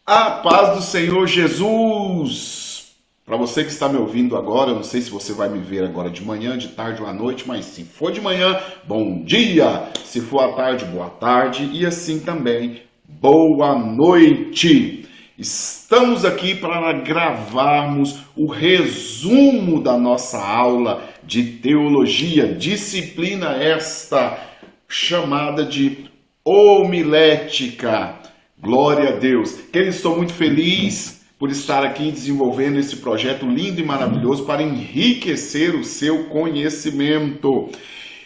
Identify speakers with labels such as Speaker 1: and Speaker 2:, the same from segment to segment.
Speaker 1: A paz do Senhor Jesus! Para você que está me ouvindo agora, eu não sei se você vai me ver agora de manhã, de tarde ou à noite, mas se for de manhã, bom dia! Se for à tarde, boa tarde e assim também, boa noite! Estamos aqui para gravarmos o resumo da nossa aula de teologia, disciplina esta chamada de homilética. Glória a Deus. Queridos, estou muito feliz por estar aqui desenvolvendo esse projeto lindo e maravilhoso para enriquecer o seu conhecimento.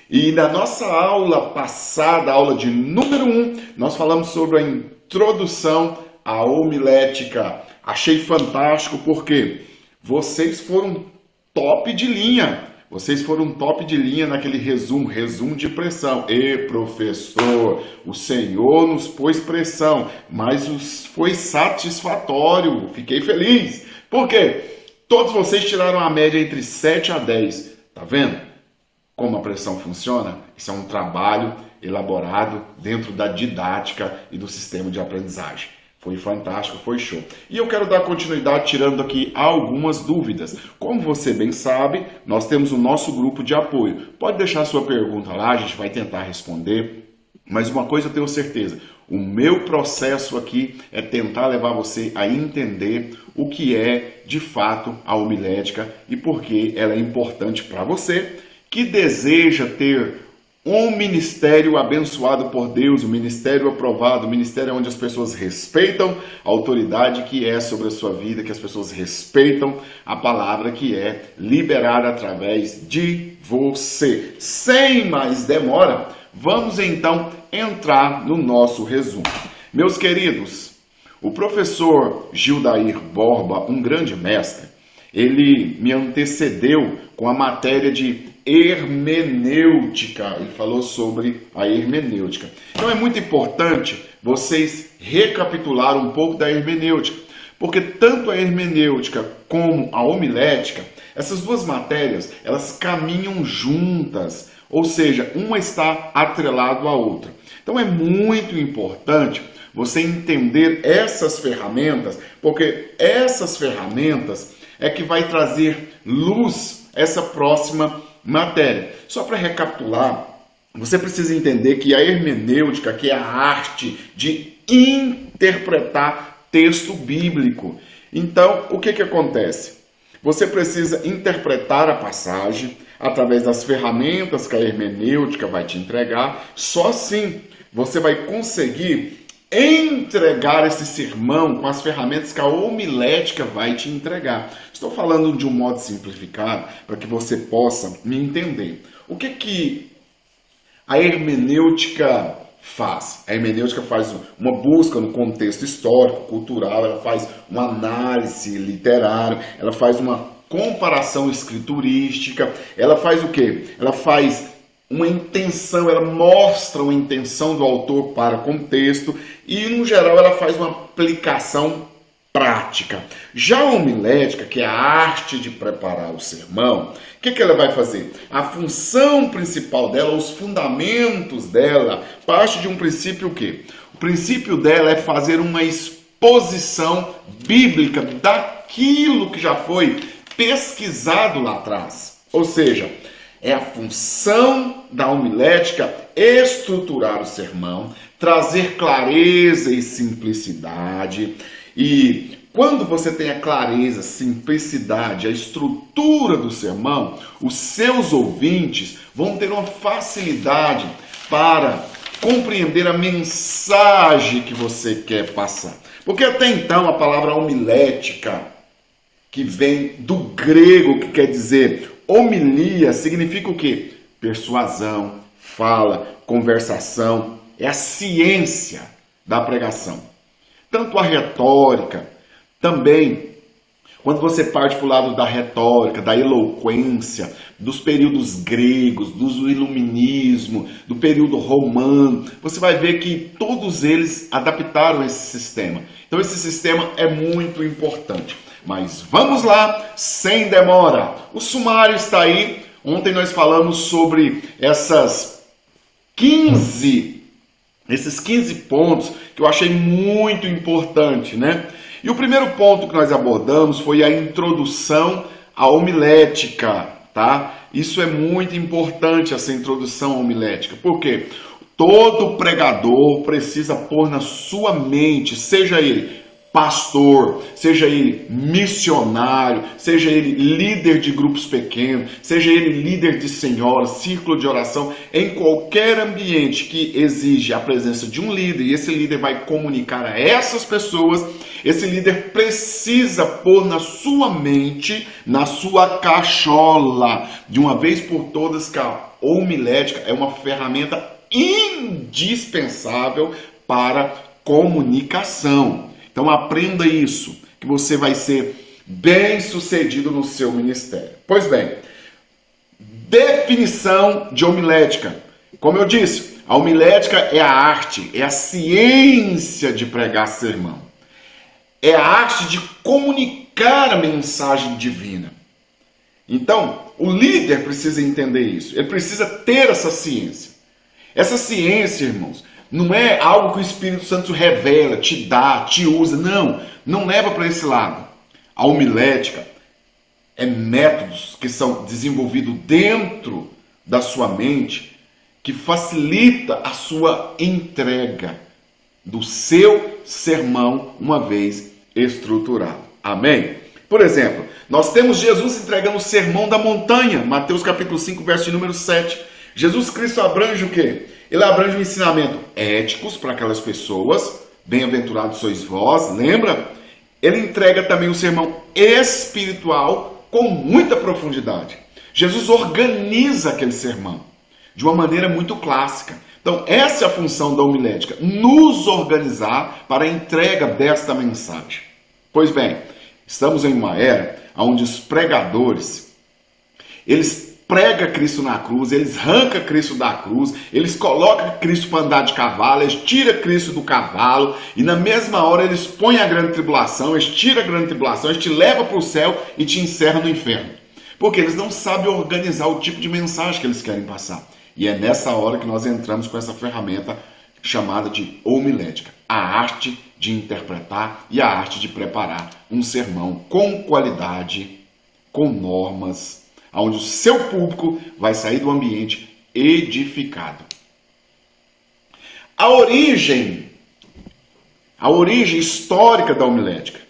Speaker 1: E na nossa aula passada, aula de número 1, nós falamos sobre a introdução à homilética. Achei fantástico porque vocês foram top de linha. Vocês foram top de linha naquele resumo de pressão. E professor, o Senhor nos pôs pressão, mas foi satisfatório, fiquei feliz. Por quê? Todos vocês tiraram a média entre 7 a 10. Tá vendo como a pressão funciona? Isso é um trabalho elaborado dentro da didática e do sistema de aprendizagem. Foi fantástico, foi show. E eu quero dar continuidade tirando aqui algumas dúvidas. Como você bem sabe, nós temos o nosso grupo de apoio. Pode deixar sua pergunta lá, a gente vai tentar responder. Mas uma coisa eu tenho certeza, o meu processo aqui é tentar levar você a entender o que é de fato a homilética e por que ela é importante para você que deseja ter um ministério abençoado por Deus, um ministério aprovado, um ministério onde as pessoas respeitam a autoridade que é sobre a sua vida, que as pessoas respeitam a palavra que é liberada através de você. Sem mais demora, vamos então entrar no nosso resumo. Meus queridos, o professor Gildair Borba, um grande mestre, ele me antecedeu com a matéria de hermenêutica. Ele falou sobre a hermenêutica. Então é muito importante vocês recapitular um pouco da hermenêutica, porque tanto a hermenêutica como a homilética, essas duas matérias, elas caminham juntas, ou seja, uma está atrelado à outra. Então é muito importante você entender essas ferramentas, porque essas ferramentas é que vai trazer luz a essa próxima matéria. Só para recapitular, você precisa entender que a hermenêutica, que é a arte de interpretar texto bíblico. Então, o que acontece? Você precisa interpretar a passagem através das ferramentas que a hermenêutica vai te entregar. Só assim você vai conseguir entregar esse sermão com as ferramentas que a homilética vai te entregar. Estou falando de um modo simplificado para que você possa me entender. O que a hermenêutica faz? A hermenêutica faz uma busca no contexto histórico, cultural, ela faz uma análise literária, ela faz uma comparação escriturística, ela faz o quê? Ela faz uma intenção, ela mostra uma intenção do autor para o contexto e, no geral, ela faz uma aplicação prática. Já a homilética, que é a arte de preparar o sermão, o que ela vai fazer? A função principal dela, os fundamentos dela, parte de um princípio o quê? O princípio dela é fazer uma exposição bíblica daquilo que já foi pesquisado lá atrás. Ou seja, é a função da homilética estruturar o sermão, trazer clareza e simplicidade. E quando você tem a clareza, simplicidade, a estrutura do sermão, os seus ouvintes vão ter uma facilidade para compreender a mensagem que você quer passar. Porque até então a palavra homilética, que vem do grego, que quer dizer homilia, significa o quê? Persuasão, fala, conversação, é a ciência da pregação. Tanto a retórica, também, quando você parte para o lado da retórica, da eloquência, dos períodos gregos, do iluminismo, do período romano, você vai ver que todos eles adaptaram esse sistema. Então esse sistema é muito importante. Mas vamos lá, sem demora. O sumário está aí. Ontem nós falamos sobre esses 15 pontos que que eu achei muito importante, né? E o primeiro ponto que nós abordamos foi a introdução à homilética, tá? Isso é muito importante, essa introdução à homilética. Por quê? Todo pregador precisa pôr na sua mente, seja ele pastor, seja ele missionário, seja ele líder de grupos pequenos, seja ele líder de senhoras, círculo de oração, em qualquer ambiente que exige a presença de um líder, e esse líder vai comunicar a essas pessoas, esse líder precisa pôr na sua mente, na sua cachola, de uma vez por todas, que a homilética é uma ferramenta indispensável para comunicação. Então aprenda isso, que você vai ser bem sucedido no seu ministério. Pois bem, definição de homilética. Como eu disse, a homilética é a arte, é a ciência de pregar sermão. É a arte de comunicar a mensagem divina. Então, o líder precisa entender isso, ele precisa ter essa ciência. Essa ciência, irmãos, não é algo que o Espírito Santo revela, te dá, te usa. Não leva para esse lado. A homilética é métodos que são desenvolvidos dentro da sua mente que facilita a sua entrega do seu sermão uma vez estruturado. Amém? Por exemplo, nós temos Jesus entregando o sermão da montanha, Mateus capítulo 5, verso número 7. Jesus Cristo abrange o quê? Ele abrange um ensinamento éticos para aquelas pessoas, bem-aventurados sois vós, lembra? Ele entrega também um sermão espiritual com muita profundidade. Jesus organiza aquele sermão de uma maneira muito clássica. Então, essa é a função da homilética, nos organizar para a entrega desta mensagem. Pois bem, estamos em uma era onde os pregadores, eles pregam Cristo na cruz, eles arrancam Cristo da cruz, eles colocam Cristo para andar de cavalo, eles tiram Cristo do cavalo, e na mesma hora eles põem a grande tribulação, eles tiram a grande tribulação, eles te levam para o céu e te encerram no inferno. Porque eles não sabem organizar o tipo de mensagem que eles querem passar. E é nessa hora que nós entramos com essa ferramenta chamada de homilética, a arte de interpretar e a arte de preparar um sermão com qualidade, com normas, onde o seu público vai sair do ambiente edificado. A origem histórica da homilética.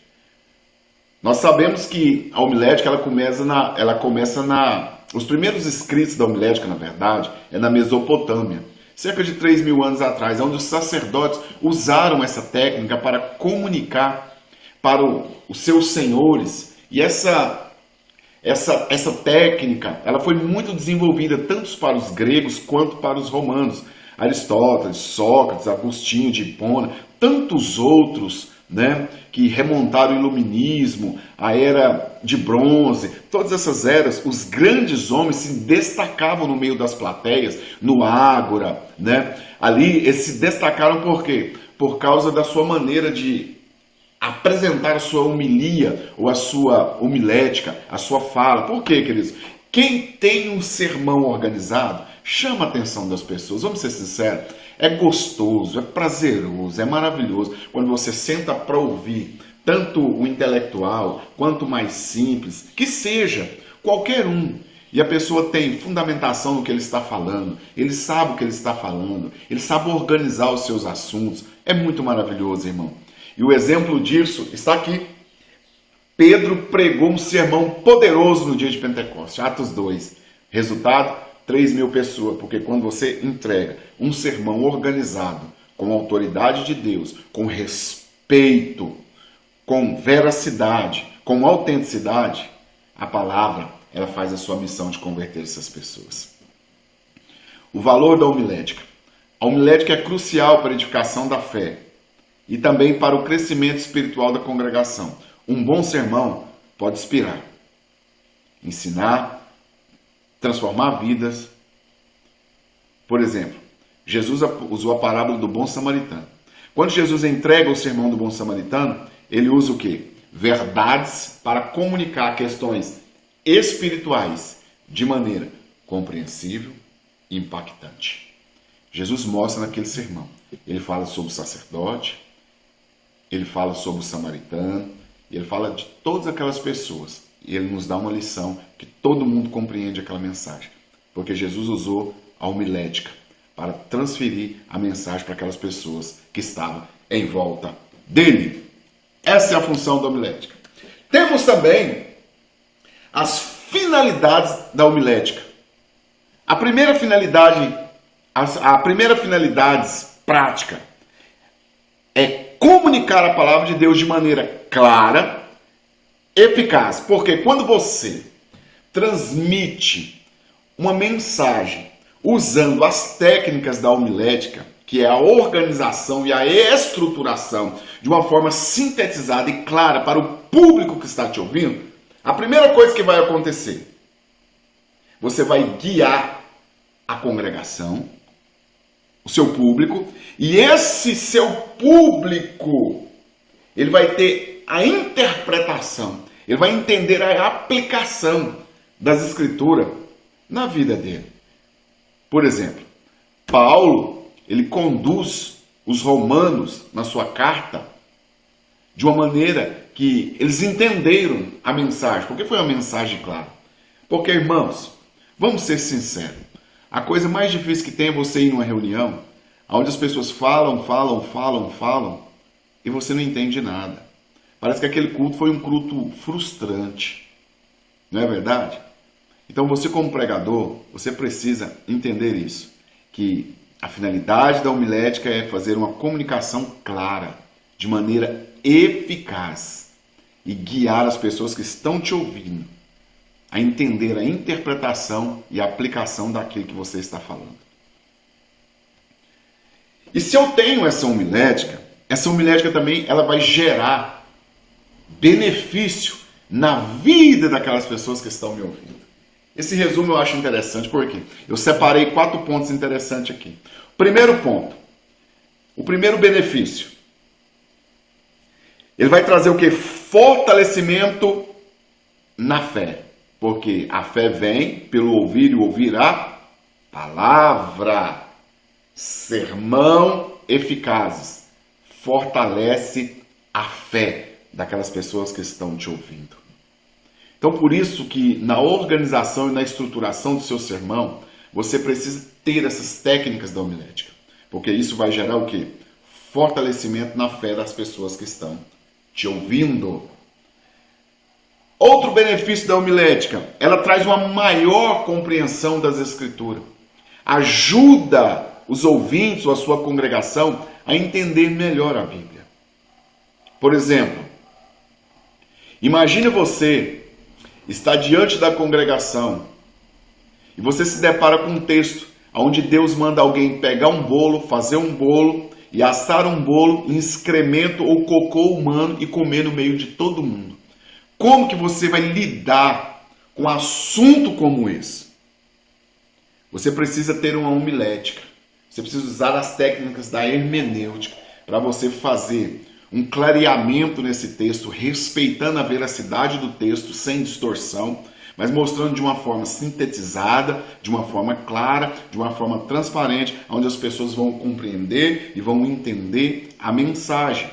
Speaker 1: Nós sabemos que a homilética ela começa os primeiros escritos da homilética, na verdade, é na Mesopotâmia, cerca de 3.000 anos atrás, onde os sacerdotes usaram essa técnica para comunicar para os seus senhores. E essa técnica, ela foi muito desenvolvida tanto para os gregos quanto para os romanos. Aristóteles, Sócrates, Agostinho de Hipona, tantos outros, né, que remontaram o iluminismo, a era de bronze, todas essas eras, os grandes homens se destacavam no meio das plateias, no ágora, né? Ali eles se destacaram por quê? Por causa da sua maneira de apresentar a sua homilia ou a sua homilética, a sua fala. Por quê, queridos? Quem tem um sermão organizado chama a atenção das pessoas. Vamos ser sinceros, é gostoso, é prazeroso, é maravilhoso quando você senta para ouvir tanto o intelectual quanto o mais simples, que seja qualquer um. E a pessoa tem fundamentação no que ele está falando, ele sabe o que ele está falando, ele sabe organizar os seus assuntos. É muito maravilhoso, irmão. E o exemplo disso está aqui. Pedro pregou um sermão poderoso no dia de Pentecostes, Atos 2. Resultado, 3.000 pessoas, porque quando você entrega um sermão organizado, com autoridade de Deus, com respeito, com veracidade, com autenticidade, a palavra, ela faz a sua missão de converter essas pessoas. O valor da homilética. A homilética é crucial para a edificação da fé e também para o crescimento espiritual da congregação. Um bom sermão pode inspirar, ensinar, transformar vidas. Por exemplo, Jesus usou a parábola do bom samaritano. Quando Jesus entrega o sermão do bom samaritano, ele usa o quê? Verdades para comunicar questões espirituais de maneira compreensível e impactante. Jesus mostra naquele sermão. Ele fala sobre o sacerdote, ele fala sobre o samaritano, ele fala de todas aquelas pessoas. E ele nos dá uma lição que todo mundo compreende aquela mensagem. Porque Jesus usou a homilética para transferir a mensagem para aquelas pessoas que estavam em volta dele. Essa é a função da homilética. Temos também as finalidades da homilética. A primeira finalidade prática é comunicar a palavra de Deus de maneira clara, eficaz. Porque quando você transmite uma mensagem usando as técnicas da homilética, que é a organização e a estruturação de uma forma sintetizada e clara para o público que está te ouvindo, a primeira coisa que vai acontecer, você vai guiar a congregação, o seu público, e esse seu público, ele vai ter a interpretação, ele vai entender a aplicação das Escrituras na vida dele. Por exemplo, Paulo, ele conduz os romanos na sua carta de uma maneira que eles entenderam a mensagem. Por que foi uma mensagem clara? Porque, irmãos, vamos ser sinceros, a coisa mais difícil que tem é você ir numa reunião onde as pessoas falam e você não entende nada. Parece que aquele culto foi um culto frustrante. Não é verdade? Então você como pregador, você precisa entender isso. Que a finalidade da homilética é fazer uma comunicação clara, de maneira eficaz. E guiar as pessoas que estão te ouvindo a entender a interpretação e a aplicação daquilo que você está falando. E se eu tenho essa homilética também ela vai gerar benefício na vida daquelas pessoas que estão me ouvindo. Esse resumo eu acho interessante, porque eu separei 4 pontos interessantes aqui. Primeiro ponto, o primeiro benefício, ele vai trazer o quê? Fortalecimento na fé. Porque a fé vem pelo ouvir e ouvir a palavra. Sermão eficazes. Fortalece a fé daquelas pessoas que estão te ouvindo. Então, por isso que na organização e na estruturação do seu sermão, você precisa ter essas técnicas da homilética. Porque isso vai gerar o quê? Fortalecimento na fé das pessoas que estão te ouvindo. Outro benefício da homilética, ela traz uma maior compreensão das Escrituras. Ajuda os ouvintes ou a sua congregação a entender melhor a Bíblia. Por exemplo, imagine você está diante da congregação e você se depara com um texto onde Deus manda alguém pegar um bolo, fazer um bolo e assar um bolo em excremento ou cocô humano e comer no meio de todo mundo. Como que você vai lidar com um assunto como esse? Você precisa ter uma homilética. Você precisa usar as técnicas da hermenêutica para você fazer um clareamento nesse texto, respeitando a veracidade do texto, sem distorção, mas mostrando de uma forma sintetizada, de uma forma clara, de uma forma transparente, onde as pessoas vão compreender e vão entender a mensagem.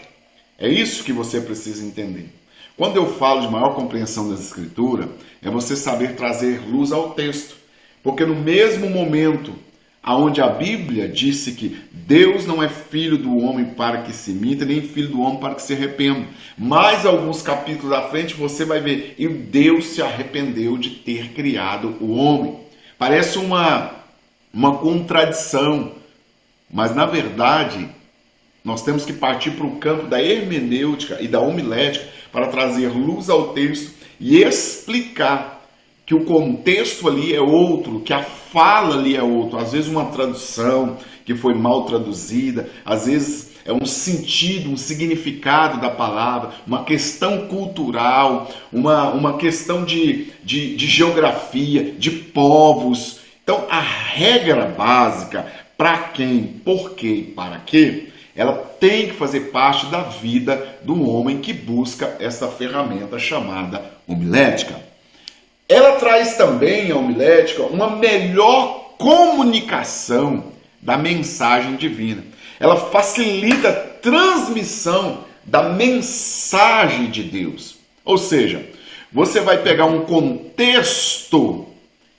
Speaker 1: É isso que você precisa entender. Quando eu falo de maior compreensão das Escrituras, é você saber trazer luz ao texto. Porque no mesmo momento onde a Bíblia disse que Deus não é filho do homem para que se minta, nem filho do homem para que se arrependa. Mais alguns capítulos à frente você vai ver, e Deus se arrependeu de ter criado o homem. Parece uma contradição, mas na verdade nós temos que partir para o campo da hermenêutica e da homilética para trazer luz ao texto e explicar que o contexto ali é outro, que a fala ali é outro. Às vezes uma tradução que foi mal traduzida, às vezes é um sentido, um significado da palavra, uma questão cultural, uma questão de geografia, de povos. Então a regra básica, para quem, por quê e para quê, ela tem que fazer parte da vida do homem que busca essa ferramenta chamada homilética. Ela traz também, a homilética, uma melhor comunicação da mensagem divina. Ela facilita a transmissão da mensagem de Deus. Ou seja, você vai pegar um contexto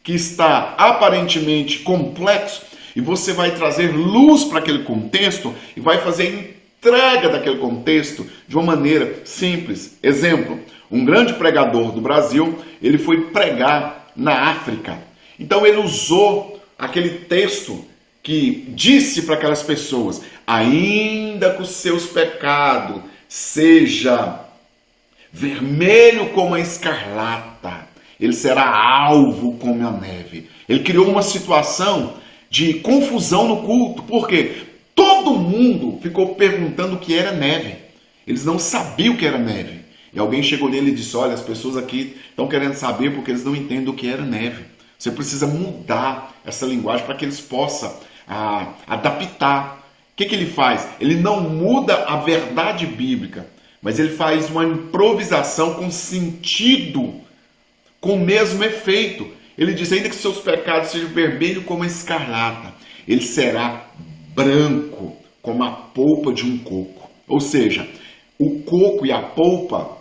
Speaker 1: que está aparentemente complexo e você vai trazer luz para aquele contexto e vai fazer a entrega daquele contexto de uma maneira simples. Exemplo, um grande pregador do Brasil, ele foi pregar na África. Então ele usou aquele texto que disse para aquelas pessoas: ainda que os seus pecados seja vermelho como a escarlata, ele será alvo como a neve. Ele criou uma situação de confusão no culto, porque todo mundo ficou perguntando o que era neve. Eles não sabiam o que era neve. E alguém chegou nele e disse: olha, as pessoas aqui estão querendo saber porque eles não entendem o que era neve. Você precisa mudar essa linguagem para que eles possam adaptar. O que ele faz? Ele não muda a verdade bíblica, mas ele faz uma improvisação com sentido, com o mesmo efeito. Ele diz: ainda que seus pecados sejam vermelhos como a escarlata, ele será branco como a polpa de um coco. Ou seja, o coco e a polpa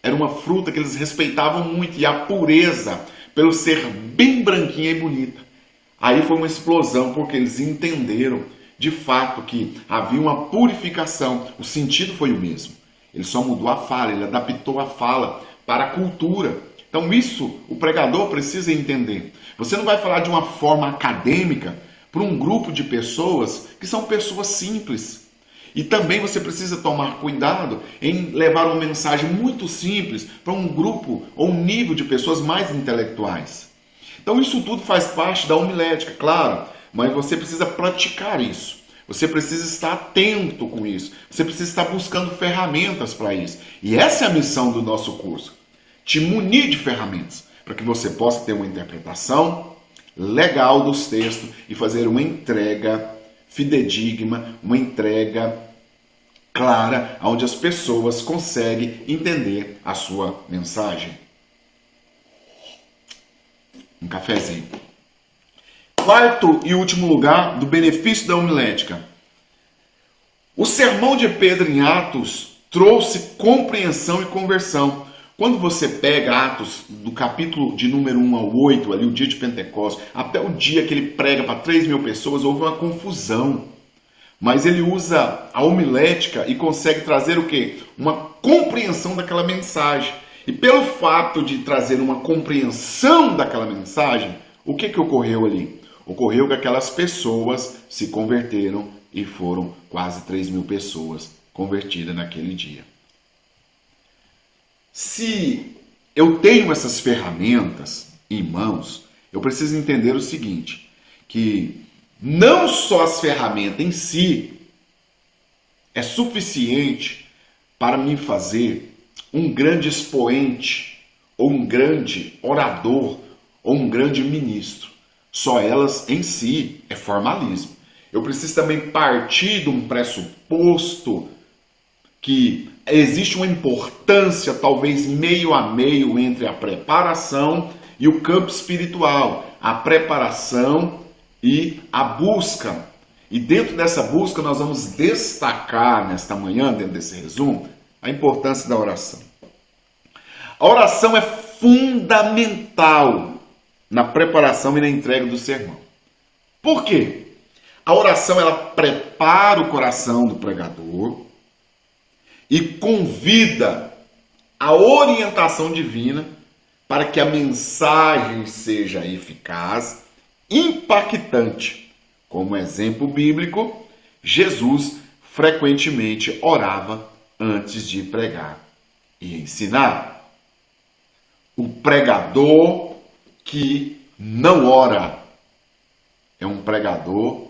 Speaker 1: era uma fruta que eles respeitavam muito, e a pureza, pelo ser bem branquinha e bonita. Aí foi uma explosão, porque eles entenderam de fato que havia uma purificação. O sentido foi o mesmo. Ele só mudou a fala, ele adaptou a fala para a cultura. Então isso o pregador precisa entender. Você não vai falar de uma forma acadêmica para um grupo de pessoas que são pessoas simples. E também você precisa tomar cuidado em levar uma mensagem muito simples para um grupo ou um nível de pessoas mais intelectuais. Então isso tudo faz parte da homilética, claro, mas você precisa praticar isso. Você precisa estar atento com isso. Você precisa estar buscando ferramentas para isso. E essa é a missão do nosso curso. Te munir de ferramentas para que você possa ter uma interpretação legal dos textos e fazer uma entrega fidedigna, uma entrega clara, onde as pessoas conseguem entender a sua mensagem. Um cafezinho. Quarto e último lugar do benefício da homilética. O sermão de Pedro em Atos trouxe compreensão e conversão. Quando você pega Atos do capítulo de número 1 ao 8, ali o dia de Pentecostes, até o dia que ele prega para 3.000 pessoas, houve uma confusão. Mas ele usa a homilética e consegue trazer o quê? Uma compreensão daquela mensagem. E pelo fato de trazer uma compreensão daquela mensagem, o que ocorreu ali? Ocorreu que aquelas pessoas se converteram e foram quase 3.000 pessoas convertidas naquele dia. Se eu tenho essas ferramentas em mãos, eu preciso entender o seguinte, que não só as ferramentas em si é suficiente para me fazer um grande expoente, ou um grande orador, ou um grande ministro. Só elas em si é formalismo. Eu preciso também partir de um pressuposto que existe uma importância, talvez meio a meio, entre a preparação e o campo espiritual. A preparação e a busca. E dentro dessa busca nós vamos destacar nesta manhã, dentro desse resumo, a importância da oração. A oração é fundamental na preparação e na entrega do sermão. Por quê? A oração ela prepara o coração do pregador e convida a orientação divina para que a mensagem seja eficaz, impactante. Como exemplo bíblico, Jesus frequentemente orava antes de pregar e ensinar. O pregador que não ora é um pregador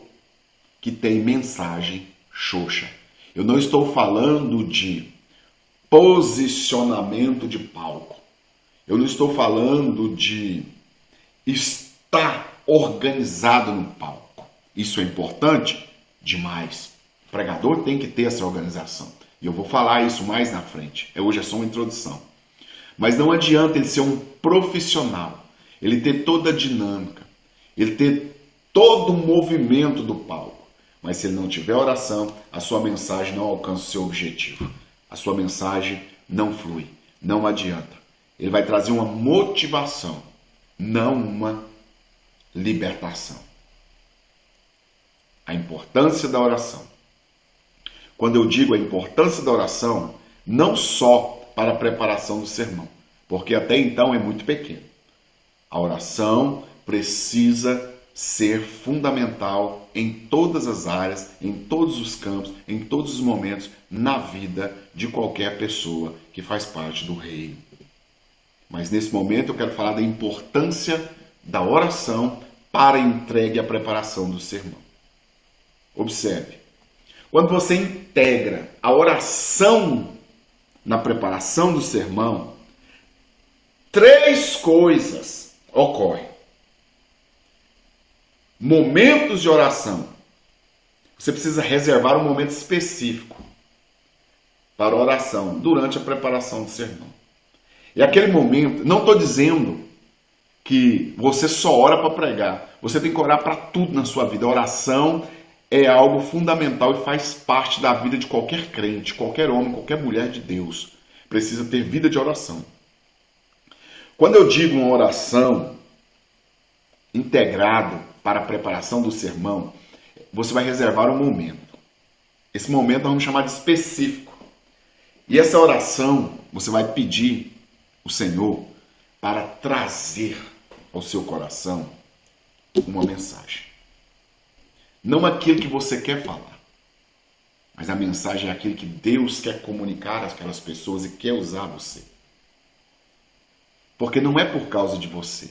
Speaker 1: que tem mensagem xoxa. Eu não estou falando de posicionamento de palco. Eu não estou falando de estar organizado no palco. Isso é importante demais. O pregador tem que ter essa organização. E eu vou falar isso mais na frente. Hoje é só uma introdução. Mas não adianta ele ser um profissional, ele ter toda a dinâmica, ele ter todo o movimento do palco. Mas se ele não tiver oração, a sua mensagem não alcança o seu objetivo. a sua mensagem não flui, não adianta. Ele vai trazer uma motivação, não uma libertação. A importância da oração. Quando eu digo a importância da oração, não só para a preparação do sermão, porque até então é muito pequeno. A oração precisa ser fundamental em todas as áreas, em todos os campos, em todos os momentos, na vida de qualquer pessoa que faz parte do reino. Mas nesse momento eu quero falar da importância da oração para a entrega e a preparação do sermão. Observe, quando você integra a oração na preparação do sermão, 3 coisas ocorrem. Momentos de oração. Você precisa reservar um momento específico para a oração durante a preparação do sermão. E aquele momento, não estou dizendo que você só ora para pregar. Você tem que orar para tudo na sua vida. A oração é algo fundamental e faz parte da vida de qualquer crente, qualquer homem, qualquer mulher de Deus. Precisa ter vida de oração. Quando eu digo uma oração integrada para a preparação do sermão, você vai reservar um momento. Esse momento nós vamos chamar de específico. E essa oração, você vai pedir o Senhor para trazer ao seu coração uma mensagem. Não aquilo que você quer falar, mas a mensagem é aquilo que Deus quer comunicar àquelas pessoas e quer usar você. Porque não é por causa de você,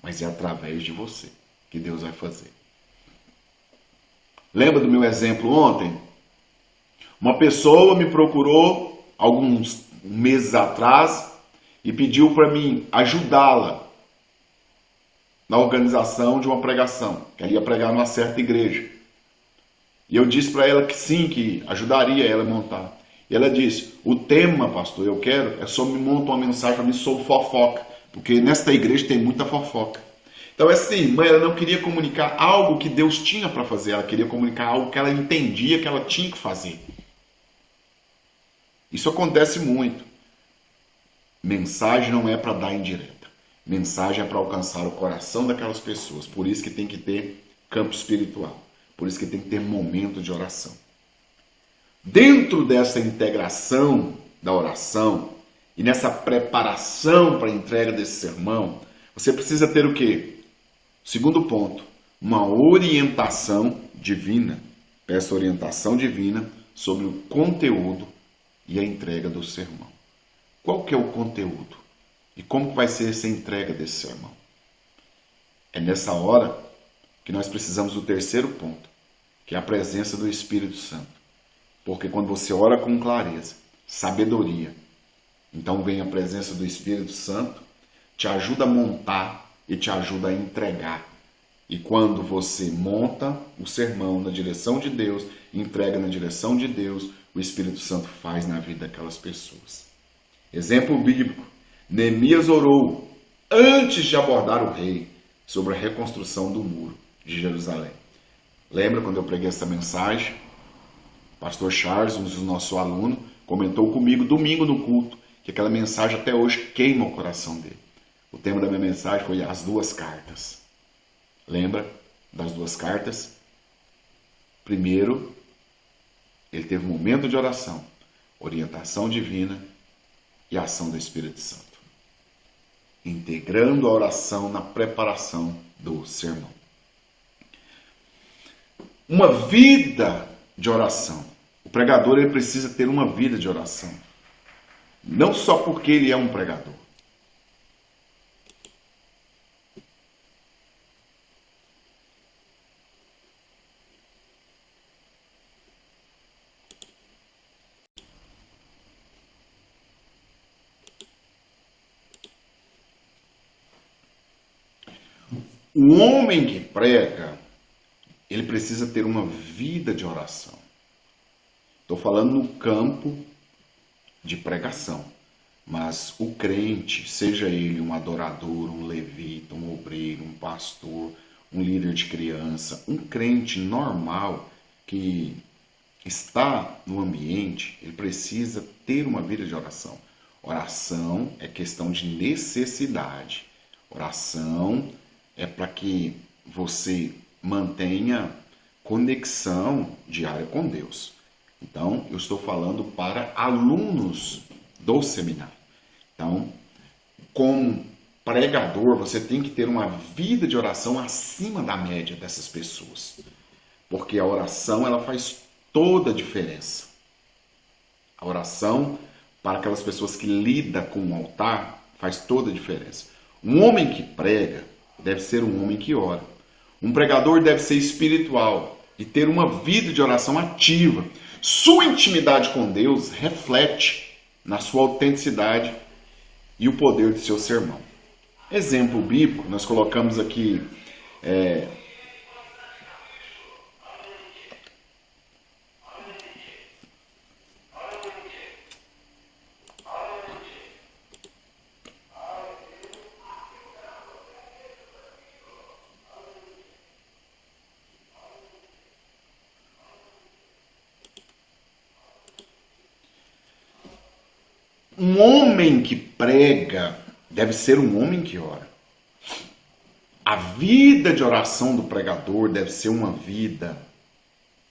Speaker 1: mas é através de você que Deus vai fazer. Lembra do meu exemplo ontem? Uma pessoa me procurou alguns meses atrás e pediu para mim ajudá-la na organização de uma pregação, que ela ia pregar numa certa igreja. E eu disse para ela que sim, que ajudaria ela a montar. E ela disse, o tema, pastor, eu quero, é só me monta uma mensagem para mim sobre fofoca, porque nesta igreja tem muita fofoca. Então essa irmã, ela não queria comunicar algo que Deus tinha para fazer, ela queria comunicar algo que ela entendia que ela tinha que fazer. Isso acontece muito. Mensagem não é para dar indireta. Mensagem é para alcançar o coração daquelas pessoas. Por isso que tem que ter campo espiritual. Por isso que tem que ter momento de oração. Dentro dessa integração da oração e nessa preparação para a entrega desse sermão, você precisa ter o quê? Segundo ponto, uma orientação divina. Peça orientação divina sobre o conteúdo e a entrega do sermão. Qual que é o conteúdo? E como vai ser essa entrega desse sermão? É nessa hora que nós precisamos do terceiro ponto, que é a presença do Espírito Santo. Porque quando você ora com clareza, sabedoria, então vem a presença do Espírito Santo, te ajuda a montar e te ajuda a entregar. E quando você monta o sermão na direção de Deus, entrega na direção de Deus, o Espírito Santo faz na vida daquelas pessoas. Exemplo bíblico, Neemias orou antes de abordar o rei sobre a reconstrução do muro de Jerusalém. Lembra quando eu preguei essa mensagem? Pastor Charles, um dos nossos alunos, comentou comigo domingo no culto que aquela mensagem até hoje queima o coração dele. O tema da minha mensagem foi as 2 cartas. Lembra das 2 cartas? Primeiro, ele teve um momento de oração, orientação divina e ação do Espírito Santo. Integrando a oração na preparação do sermão. Uma vida de oração. O pregador ele precisa ter uma vida de oração. Não só porque ele é um pregador. O homem que prega, ele precisa ter uma vida de oração. Estou falando no campo de pregação. Mas o crente, seja ele um adorador, um levita, um obreiro, um pastor, um líder de criança, um crente normal que está no ambiente, ele precisa ter uma vida de oração. Oração é questão de necessidade. Oração é para que você mantenha conexão diária com Deus. Então, eu estou falando para alunos do seminário. Então, como pregador, você tem que ter uma vida de oração acima da média dessas pessoas. Porque a oração, ela faz toda a diferença. A oração, para aquelas pessoas que lidam com o altar, faz toda a diferença. Um homem que prega deve ser um homem que ora. Um pregador deve ser espiritual e ter uma vida de oração ativa. Sua intimidade com Deus reflete na sua autenticidade e o poder do seu sermão. Exemplo bíblico, nós colocamos aqui um homem que prega deve ser um homem que ora. A vida de oração do pregador deve ser uma vida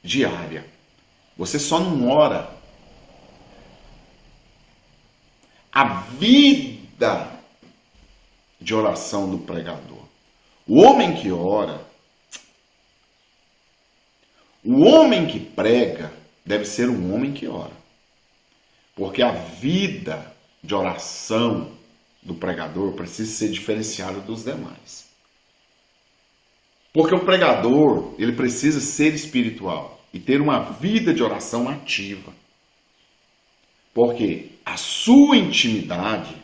Speaker 1: diária. Você só não ora. A vida de oração do pregador. O homem que ora, o homem que prega, deve ser um homem que ora. Porque a vida de oração do pregador precisa ser diferenciada dos demais. Porque o pregador, ele precisa ser espiritual e ter uma vida de oração ativa. Porque a sua intimidade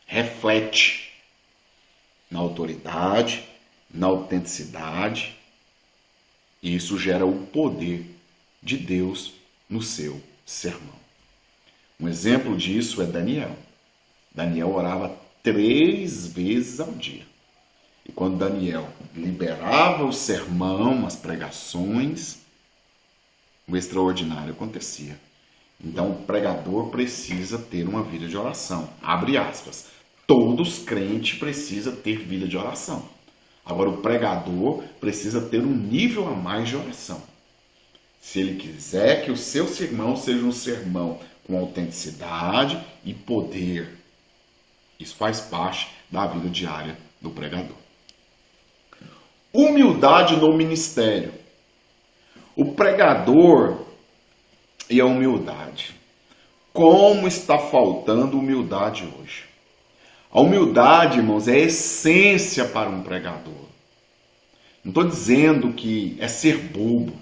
Speaker 1: reflete na autoridade, na autenticidade, e isso gera o poder de Deus no seu sermão. Um exemplo disso é Daniel. Daniel orava 3 vezes ao dia. E quando Daniel liberava o sermão, as pregações, o extraordinário acontecia. Então o pregador precisa ter uma vida de oração. Abre aspas. Todos crentes precisam ter vida de oração. Agora o pregador precisa ter um nível a mais de oração. Se ele quiser que o seu sermão seja um sermão com autenticidade e poder. Isso faz parte da vida diária do pregador. Humildade no ministério. O pregador e a humildade. Como está faltando humildade hoje? A humildade, irmãos, é a essência para um pregador. Não estou dizendo que é ser bobo.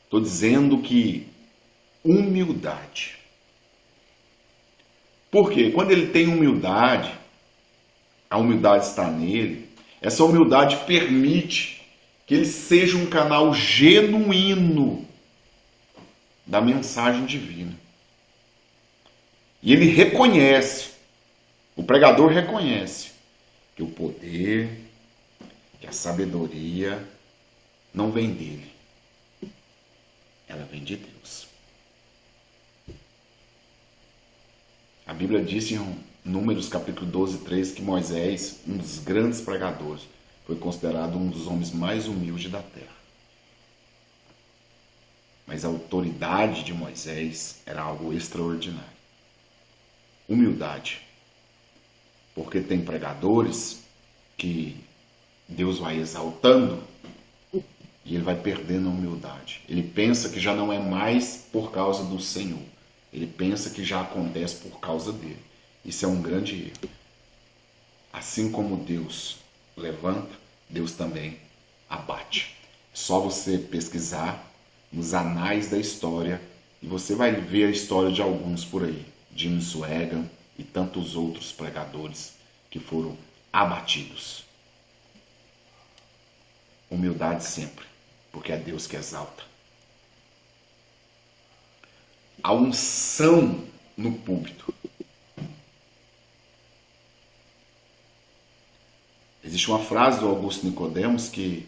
Speaker 1: Estou dizendo que humildade. Porque quando ele tem humildade, a humildade está nele, essa humildade permite que ele seja um canal genuíno da mensagem divina. E ele reconhece, o pregador reconhece, que o poder, que a sabedoria não vem dele. Ela vem de Deus. A Bíblia diz em Números capítulo 12, 13, que Moisés, um dos grandes pregadores, foi considerado um dos homens mais humildes da terra. Mas a autoridade de Moisés era algo extraordinário. Humildade. Porque tem pregadores que Deus vai exaltando e ele vai perdendo a humildade. Ele pensa que já não é mais por causa do Senhor. Ele pensa que já acontece por causa dele. Isso é um grande erro. Assim como Deus levanta, Deus também abate. Só você pesquisar nos anais da história e você vai ver a história de alguns por aí. Jim Swaggart e tantos outros pregadores que foram abatidos. Humildade sempre, porque é Deus que exalta. A unção no púlpito. Existe uma frase do Augusto Nicodemos que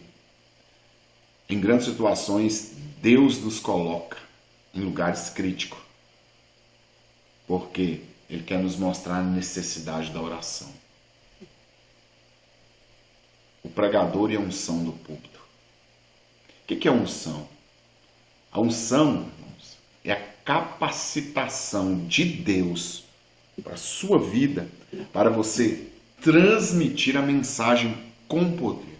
Speaker 1: Em grandes situações, Deus nos coloca em lugares críticos, porque Ele quer nos mostrar a necessidade da oração. O pregador e a unção do púlpito. O que é unção? A unção, irmãos, é a capacitação de Deus para a sua vida, para você transmitir a mensagem com poder.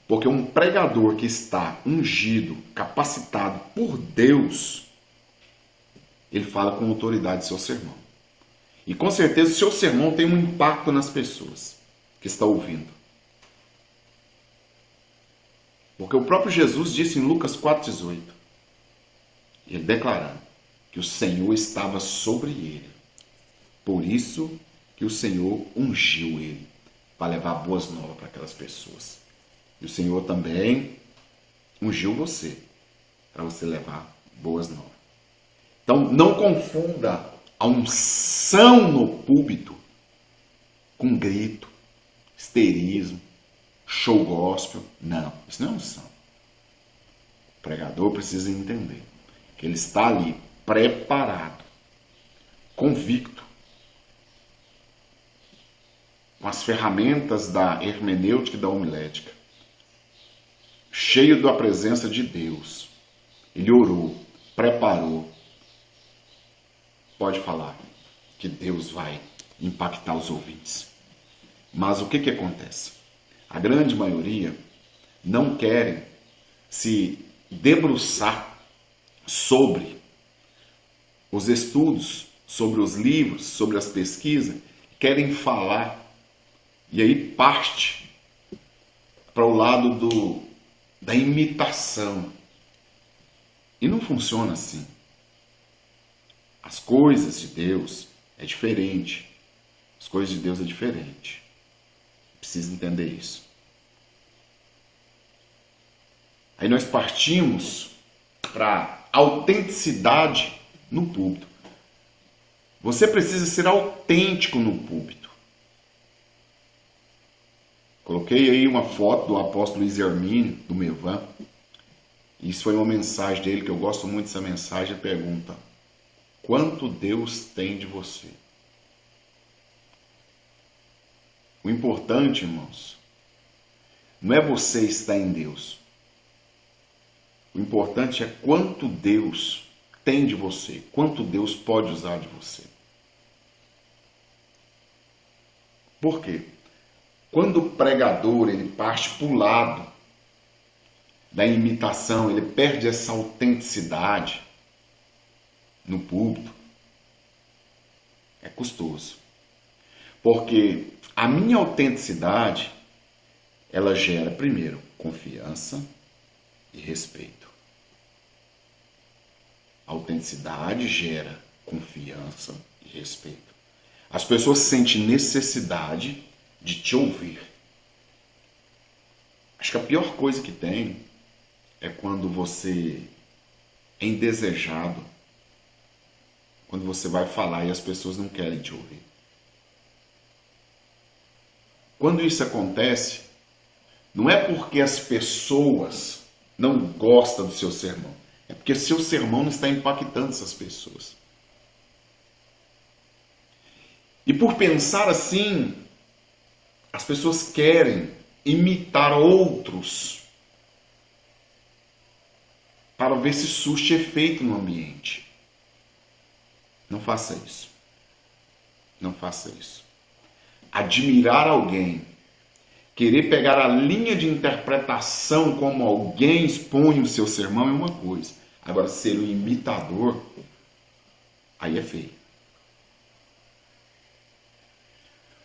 Speaker 1: Porque um pregador que está ungido, capacitado por Deus, ele fala com autoridade seu sermão. E com certeza o seu sermão tem um impacto nas pessoas que estão ouvindo. Porque o próprio Jesus disse em Lucas 4,18, ele declarando que o Senhor estava sobre ele. Por isso que o Senhor ungiu ele para levar boas novas para aquelas pessoas. E o Senhor também ungiu você para você levar boas novas. Então não confunda a unção no púlpito com grito, histerismo, show gospel. Não, isso não é unção. O pregador precisa entender que ele está ali preparado, convicto, com as ferramentas da hermenêutica e da homilética, cheio da presença de Deus. Ele orou, preparou. Pode falar que Deus vai impactar os ouvintes. Mas o que acontece? A grande maioria não querem se debruçar sobre os estudos, sobre os livros, sobre as pesquisas, querem falar e aí parte para o lado da imitação. E não funciona assim. As coisas de Deus é diferente. As coisas de Deus é diferente. Precisa entender isso. Aí nós partimos para autenticidade no púlpito. Você precisa ser autêntico no púlpito. Coloquei aí uma foto do apóstolo Luiz Hermínio, do Mevan. Isso foi uma mensagem dele, que eu gosto muito dessa mensagem. Ele pergunta: quanto Deus tem de você? O importante, irmãos, não é você estar em Deus. O importante é quanto Deus tem de você, quanto Deus pode usar de você. Por quê? Quando o pregador ele parte para o lado da imitação, ele perde essa autenticidade no púlpito, é custoso. Porque a minha autenticidade, ela gera, primeiro, confiança e respeito. A autenticidade gera confiança e respeito. As pessoas sentem necessidade de te ouvir. Acho que a pior coisa que tem é quando você é indesejado, quando você vai falar e as pessoas não querem te ouvir. Quando isso acontece, não é porque as pessoas não gostam do seu sermão, é porque seu sermão não está impactando essas pessoas. E por pensar assim, as pessoas querem imitar outros para ver se surte efeito no ambiente. Não faça isso. Não faça isso. Admirar alguém, querer pegar a linha de interpretação como alguém expõe o seu sermão é uma coisa. Agora, ser um imitador, aí é feio.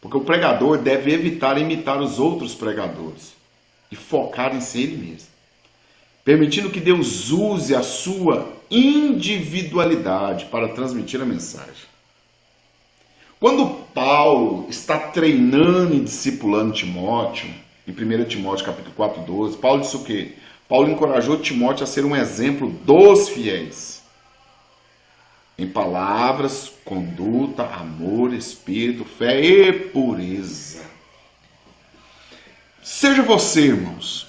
Speaker 1: Porque o pregador deve evitar imitar os outros pregadores e focar em ser ele mesmo, permitindo que Deus use a sua individualidade para transmitir a mensagem. Quando Paulo está treinando e discipulando Timóteo, em 1 Timóteo capítulo 4:12, Paulo disse o quê? Paulo encorajou Timóteo a ser um exemplo dos fiéis, em palavras, conduta, amor, espírito, fé e pureza. Seja você, irmãos,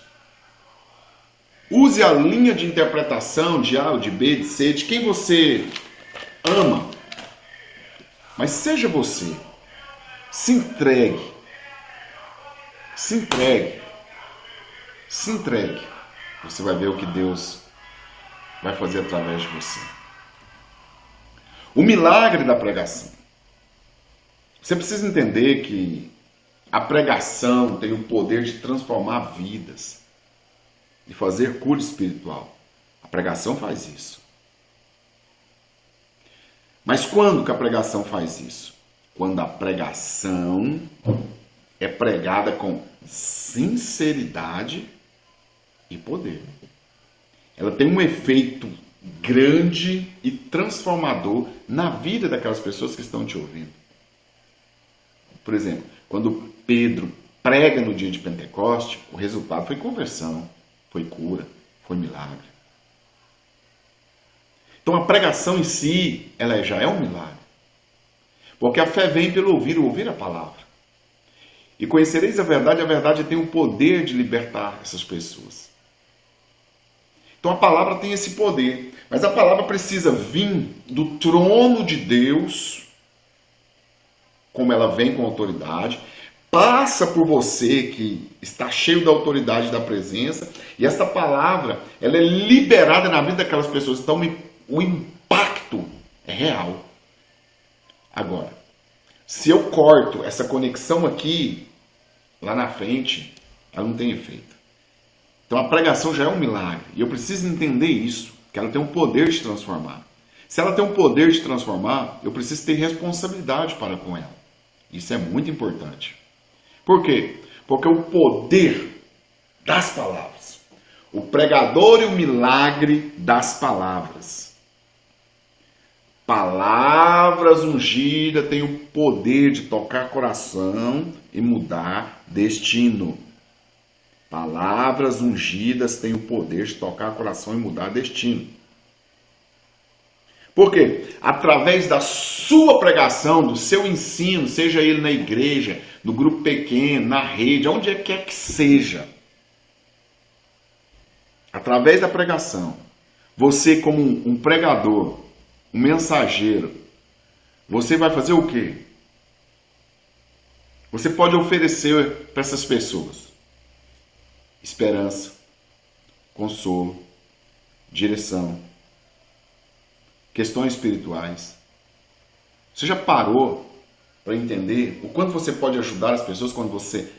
Speaker 1: Use a linha de interpretação de A, de B, de C, de quem você ama. Mas seja você. Se entregue. Se entregue. Se entregue. Você vai ver o que Deus vai fazer através de você. O milagre da pregação. Você precisa entender que a pregação tem o poder de transformar vidas, de fazer cura espiritual. A pregação faz isso. Mas quando que a pregação faz isso? Quando a pregação é pregada com sinceridade e poder. Ela tem um efeito grande e transformador na vida daquelas pessoas que estão te ouvindo. Por exemplo, quando Pedro prega no dia de Pentecoste, o resultado foi conversão, foi cura, foi milagre. Então a pregação em si, ela já é um milagre. Porque a fé vem pelo ouvir a palavra. E conhecereis a verdade tem o poder de libertar essas pessoas. Então a palavra tem esse poder, mas a palavra precisa vir do trono de Deus, como ela vem com autoridade, passa por você que está cheio da autoridade da presença, e essa palavra ela é liberada na vida daquelas pessoas. Então o impacto é real. Agora, se eu corto essa conexão aqui, lá na frente, ela não tem efeito. Então a pregação já é um milagre. E eu preciso entender isso, que ela tem um poder de transformar. Se ela tem um poder de transformar, eu preciso ter responsabilidade para com ela. Isso é muito importante. Por quê? Porque o poder das palavras. O pregador e o milagre das palavras. Palavras ungidas têm o poder de tocar coração e mudar destino. Palavras ungidas têm o poder de tocar coração e mudar destino. Por quê? Através da sua pregação, do seu ensino, seja ele na igreja, no grupo pequeno, na rede, onde quer que seja. Através da pregação, você como um pregador, um mensageiro, você vai fazer o quê? Você pode oferecer para essas pessoas esperança, consolo, direção, questões espirituais. Você já parou para entender o quanto você pode ajudar as pessoas quando você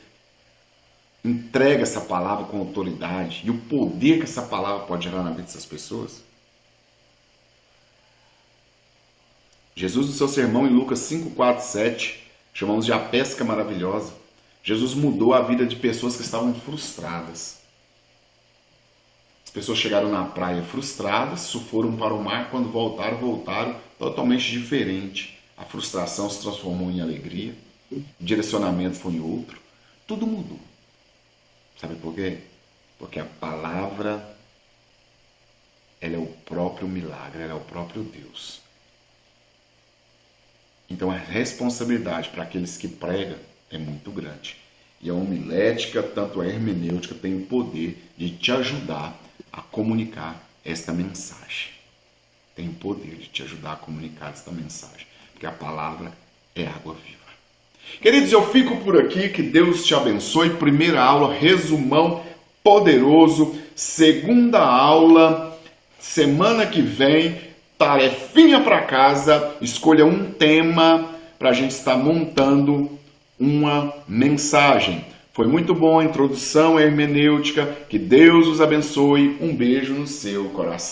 Speaker 1: entrega essa palavra com autoridade e o poder que essa palavra pode gerar na vida dessas pessoas? Jesus, no seu sermão em Lucas 5, 4, 7, chamamos de a pesca maravilhosa. Jesus mudou a vida de pessoas que estavam frustradas. As pessoas chegaram na praia frustradas, foram para o mar, quando voltaram totalmente diferente. A frustração se transformou em alegria, o direcionamento foi em outro, tudo mudou. Sabe por quê? Porque a palavra, ela é o próprio milagre, ela é o próprio Deus. Então a responsabilidade para aqueles que pregam é muito grande. E a homilética, tanto a hermenêutica, tem o poder de te ajudar a comunicar esta mensagem. Tem o poder de te ajudar a comunicar esta mensagem. Porque a palavra é água viva. Queridos, eu fico por aqui. Que Deus te abençoe. Primeira aula, resumão poderoso. Segunda aula, semana que vem, tarefinha para casa. Escolha um tema para a gente estar montando uma mensagem. Foi muito bom a introdução à hermenêutica. Que Deus os abençoe. Um beijo no seu coração.